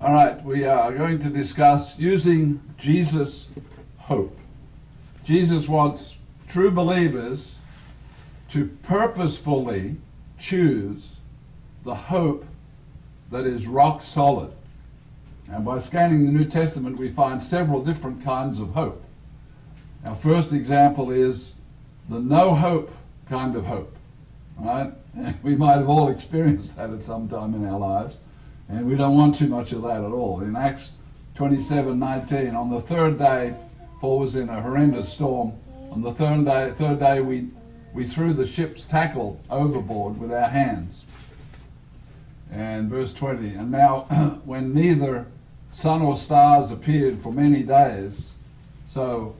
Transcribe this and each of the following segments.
All right, we are going to discuss using Jesus' hope. Jesus wants true believers to purposefully choose the hope that is rock solid. And by scanning the New Testament, we find several different kinds of hope. Our first example is the no hope kind of hope. Right? We might have all experienced that at some time in our lives, and we don't want too much of that at all. In Acts 27:19, on the third day, Paul was in a horrendous storm. On the third day, we threw the ship's tackle overboard with our hands. And verse 20, and now when neither sun or stars appeared for many days, so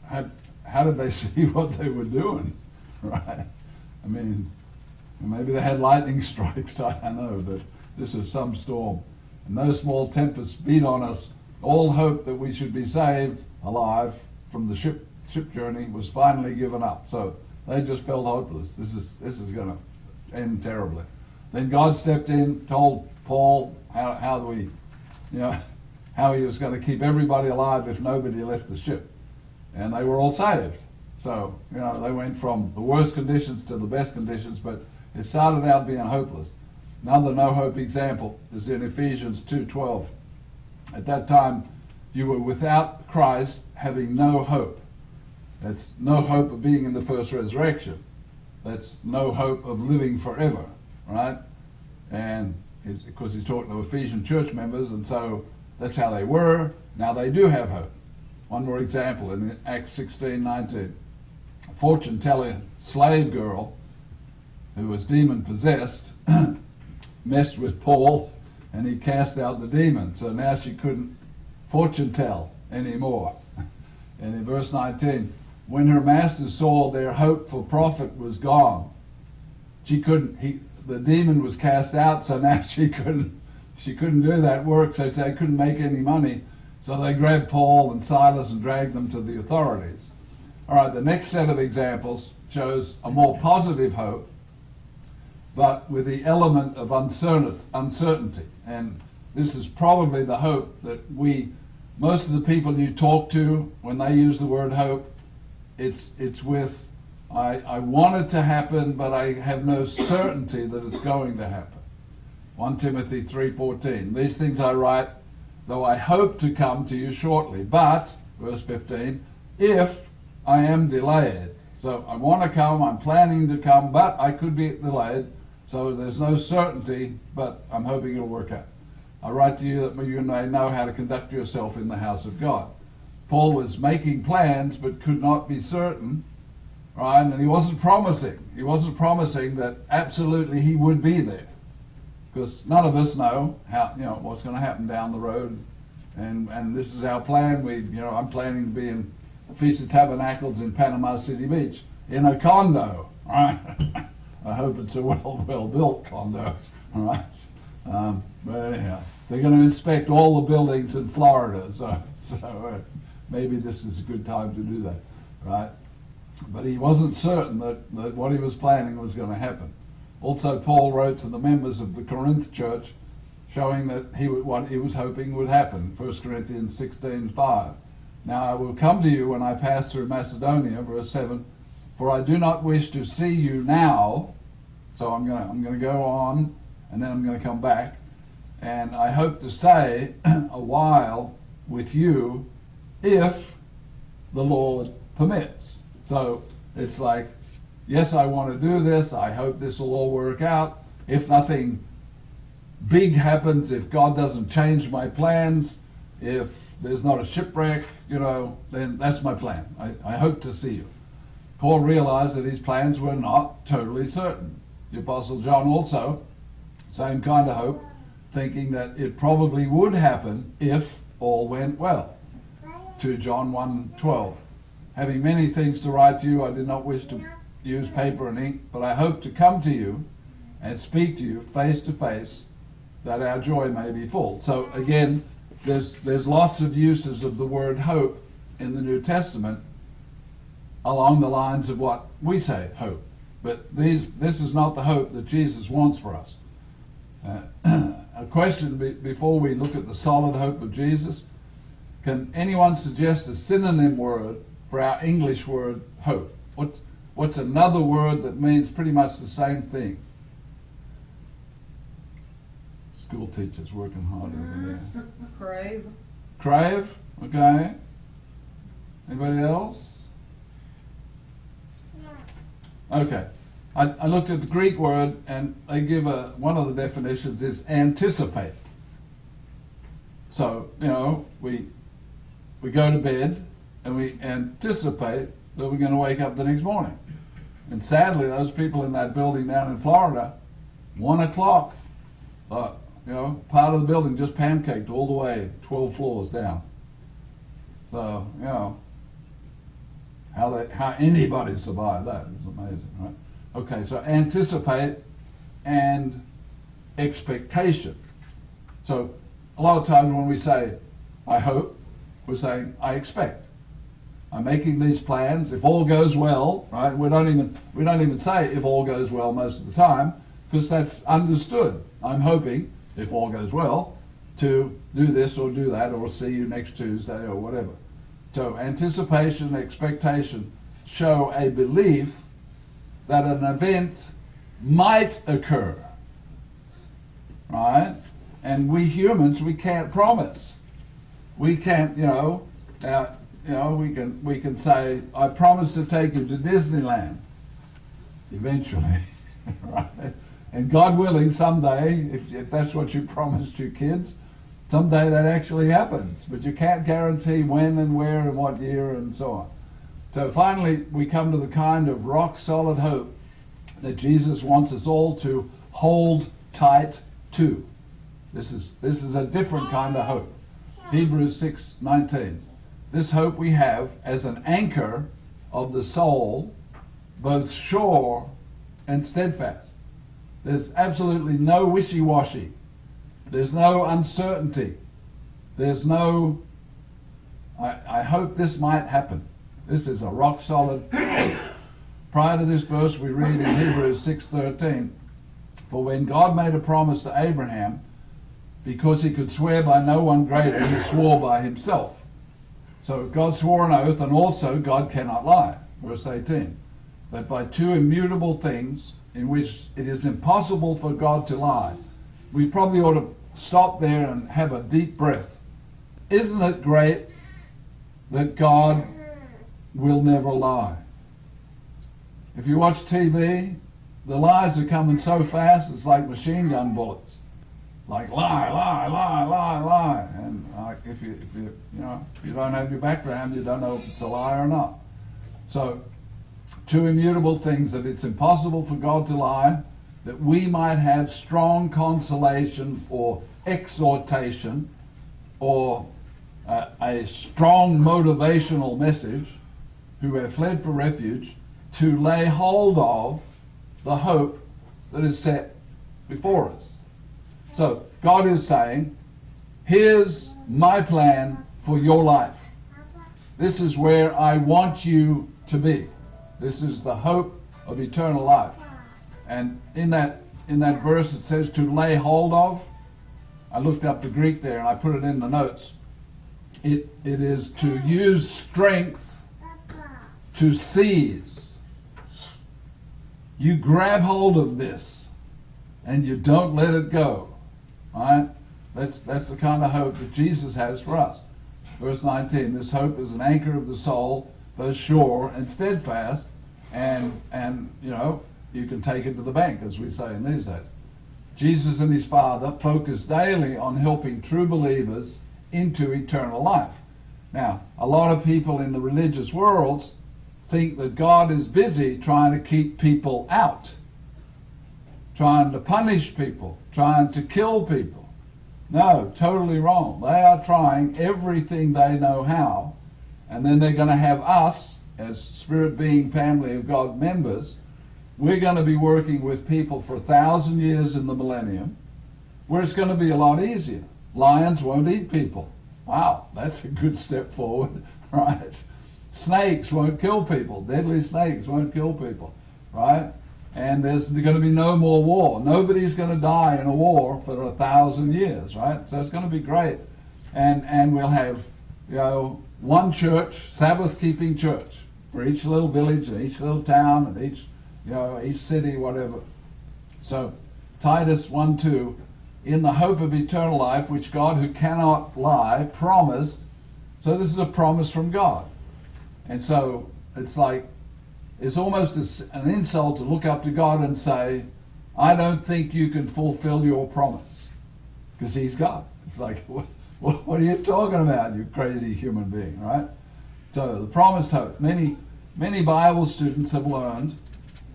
how did they see what they were doing? Right? I mean, maybe they had lightning strikes, I don't know, but this is some storm. And no small tempests beat on us. All hope that we should be saved alive from the ship journey was finally given up. So they just felt hopeless. This is going to end terribly. Then God stepped in, told Paul how he was going to keep everybody alive if nobody left the ship. And they were all saved. So, they went from the worst conditions to the best conditions, but it started out being hopeless. Another no-hope example is in Ephesians 2:12. At that time, you were without Christ, having no hope. That's no hope of being in the first resurrection. That's no hope of living forever, right? And because he's talking to Ephesian church members, and so that's how they were. Now they do have hope. One more example in Acts 16:19. A fortune-telling slave girl who was demon-possessed messed with Paul, and he cast out the demon. So now she couldn't fortune-tell anymore. And in verse 19, when her masters saw their hope for profit was gone, the demon was cast out, so now she couldn't do that work, so they couldn't make any money. So they grabbed Paul and Silas and dragged them to the authorities. All right, the next set of examples shows a more positive hope, but with the element of uncertainty. And this is probably the hope that most of the people you talk to, when they use the word hope, it's with, I want it to happen, but I have no certainty that it's going to happen. 1 Timothy 3:14, these things I write, though I hope to come to you shortly. But, verse 15, if I am delayed. So I want to come, I'm planning to come, but I could be delayed. So there's no certainty, but I'm hoping it'll work out. I write to you that you may know how to conduct yourself in the house of God. Paul was making plans, but could not be certain, right? And he wasn't promising. He wasn't promising that absolutely he would be there. Because none of us know what's going to happen down the road, and this is our plan. I'm planning to be in the Feast of Tabernacles in Panama City Beach in a condo. All right, I hope it's a well-built condo. All right, but anyhow, they're going to inspect all the buildings in Florida, so maybe this is a good time to do that, right? But he wasn't certain that what he was planning was going to happen. Also, Paul wrote to the members of the Corinth church, showing that what he was hoping would happen. 1 Corinthians 16:5. Now I will come to you when I pass through Macedonia, verse 7, for I do not wish to see you now. So I'm going to go on, and then I'm going to come back, and I hope to stay a while with you if the Lord permits. So it's like, yes, I want to do this. I hope this will all work out. If nothing big happens, if God doesn't change my plans, if there's not a shipwreck, then that's my plan. I hope to see you. Paul realized that his plans were not totally certain. The Apostle John also, same kind of hope, thinking that it probably would happen if all went well. 2 John 1:12. Having many things to write to you, I did not wish to use paper and ink, but I hope to come to you and speak to you face to face, that our joy may be full. So again, there's lots of uses of the word hope in the New Testament along the lines of what we say hope. But this is not the hope that Jesus wants for us. a question before we look at the solid hope of Jesus. Can anyone suggest a synonym word for our English word hope? What's another word that means pretty much the same thing? School teachers working hard over there. Crave. Crave, okay. Anybody else? Okay. I looked at the Greek word, and they give one of the definitions is anticipate. So, we go to bed and we anticipate that we're going to wake up the next morning. And sadly, those people in that building down in Florida, 1 o'clock, part of the building just pancaked all the way 12 floors down. So, how anybody survived that is amazing, right? Okay, so anticipate and expectation. So a lot of times when we say, I hope, we're saying, I expect. I'm making these plans. If all goes well, right? We don't even say if all goes well most of the time, because that's understood. I'm hoping, if all goes well, to do this or do that, or see you next Tuesday or whatever. So anticipation, expectation show a belief that an event might occur, right? And we humans, we can't promise. We can't, we can say, I promise to take you to Disneyland, eventually, right? And God willing, someday, if that's what you promised your kids, someday that actually happens. But you can't guarantee when and where and what year and so on. So finally, we come to the kind of rock-solid hope that Jesus wants us all to hold tight to. This is a different kind of hope. Hebrews 6:19. This hope we have as an anchor of the soul, both sure and steadfast. There's absolutely no wishy-washy. There's no uncertainty. There's no, I hope this might happen. This is a rock-solid hope. Prior to this verse, we read in Hebrews 6:13, for when God made a promise to Abraham, because he could swear by no one greater, he swore by himself. So God swore an oath, and also God cannot lie. Verse 18, that by two immutable things in which it is impossible for God to lie. We probably ought to stop there and have a deep breath. Isn't it great that God will never lie? If you watch TV, the lies are coming so fast, it's like machine gun bullets. Like lie, lie, lie, lie, lie. And if you don't have your background, you don't know if it's a lie or not. So, two immutable things, that it's impossible for God to lie, that we might have strong consolation or exhortation or a strong motivational message, who have fled for refuge, to lay hold of the hope that is set before us. So God is saying, here's my plan for your life. This is where I want you to be. This is the hope of eternal life. And in that verse it says to lay hold of. I looked up the Greek there and I put it in the notes. It is to use strength to seize. You grab hold of this and you don't let it go. All right? That's the kind of hope that Jesus has for us. Verse 19, this hope is an anchor of the soul, both sure and steadfast, and you can take it to the bank, as we say in these days. Jesus and his Father focus daily on helping true believers into eternal life. Now, a lot of people in the religious worlds think that God is busy trying to keep people out, trying to punish people, trying to kill people. No, totally wrong. They are trying everything they know how, and then they're going to have us, as spirit-being family of God members, we're going to be working with people for 1,000 years in the millennium, where it's going to be a lot easier. Lions won't eat people. Wow, that's a good step forward, right? Snakes won't kill people. Deadly snakes won't kill people, right? and there's going to be no more war. Nobody's going to die in a war for 1,000 years, right? So it's going to be great. And we'll have, one church, Sabbath-keeping church, for each little village and each little town and each city, whatever. So Titus 1:2, in the hope of eternal life, which God, who cannot lie, promised. So this is a promise from God. And so it's almost an insult to look up to God and say, I don't think you can fulfill your promise. Because he's God. It's like, what are you talking about, you crazy human being, right? So the promised hope. Many Bible students have learned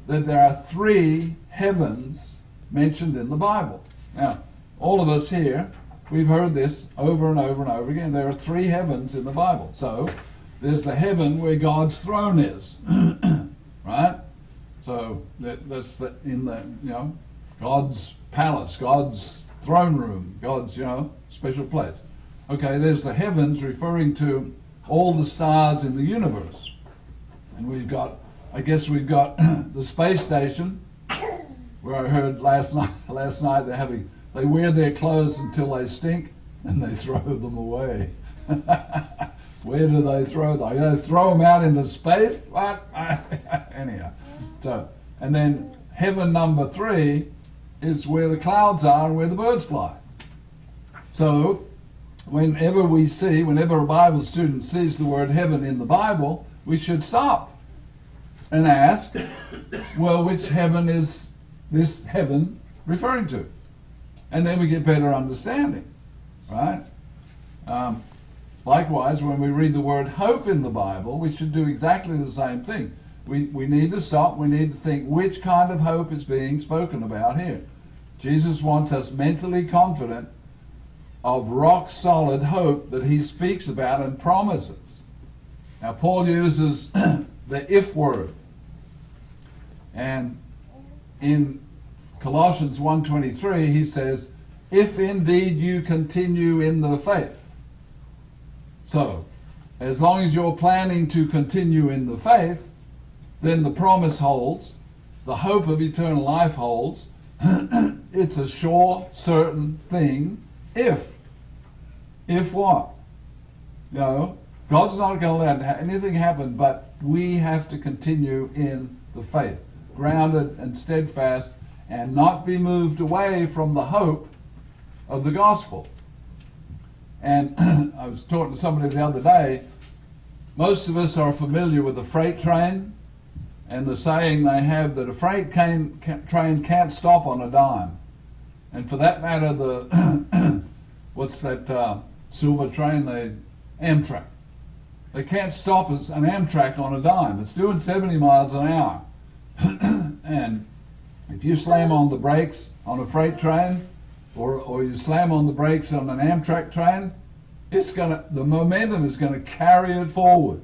that there are 3 heavens mentioned in the Bible. Now, all of us here, we've heard this over and over and over again. There are 3 heavens in the Bible. So there's the heaven where God's throne is, right? So that's God's palace, God's throne room, God's special place. Okay, there's the heavens, referring to all the stars in the universe, and we've got the space station, where I heard last night they wear their clothes until they stink and they throw them away. Where do they throw them? They throw them out into space? What? Anyhow. So, and then heaven number 3 is where the clouds are and where the birds fly. So, whenever a Bible student sees the word heaven in the Bible, we should stop and ask, well, which heaven is this heaven referring to? And then we get better understanding, right? Likewise, when we read the word hope in the Bible, we should do exactly the same thing. We need to stop, we need to think, which kind of hope is being spoken about here? Jesus wants us mentally confident of rock-solid hope that he speaks about and promises. Now, Paul uses the if word. And in Colossians 1:23, he says, if indeed you continue in the faith. So, as long as you're planning to continue in the faith, then the promise holds, the hope of eternal life holds. It's a sure, certain thing. If what? God's not going to let anything happen, but we have to continue in the faith, grounded and steadfast, and not be moved away from the hope of the gospel. And I was talking to somebody the other day. Most of us are familiar with the freight train and the saying they have that a freight train can't stop on a dime. And for that matter, the what's that silver train, the Amtrak. They can't stop an Amtrak on a dime. It's doing 70 miles an hour. And if you slam on the brakes on a freight train, or you slam on the brakes on an Amtrak train, the momentum is going to carry it forward.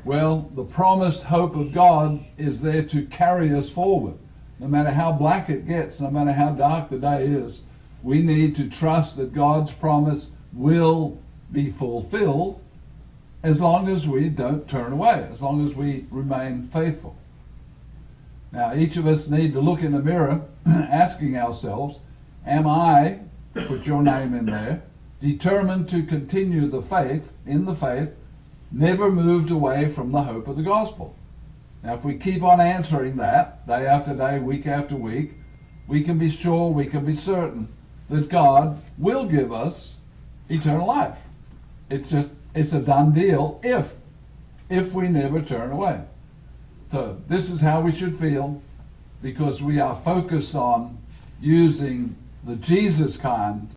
Well, the promised hope of God is there to carry us forward. No matter how black it gets, no matter how dark the day is, we need to trust that God's promise will be fulfilled as long as we don't turn away, as long as we remain faithful. Now, each of us need to look in the mirror, asking ourselves, am I, put your name in there, determined to continue in the faith, never moved away from the hope of the gospel? Now, if we keep on answering that, day after day, week after week, we can be sure, we can be certain that God will give us eternal life. It's a done deal if we never turn away. So this is how we should feel, because we are focused on using the Jesus kind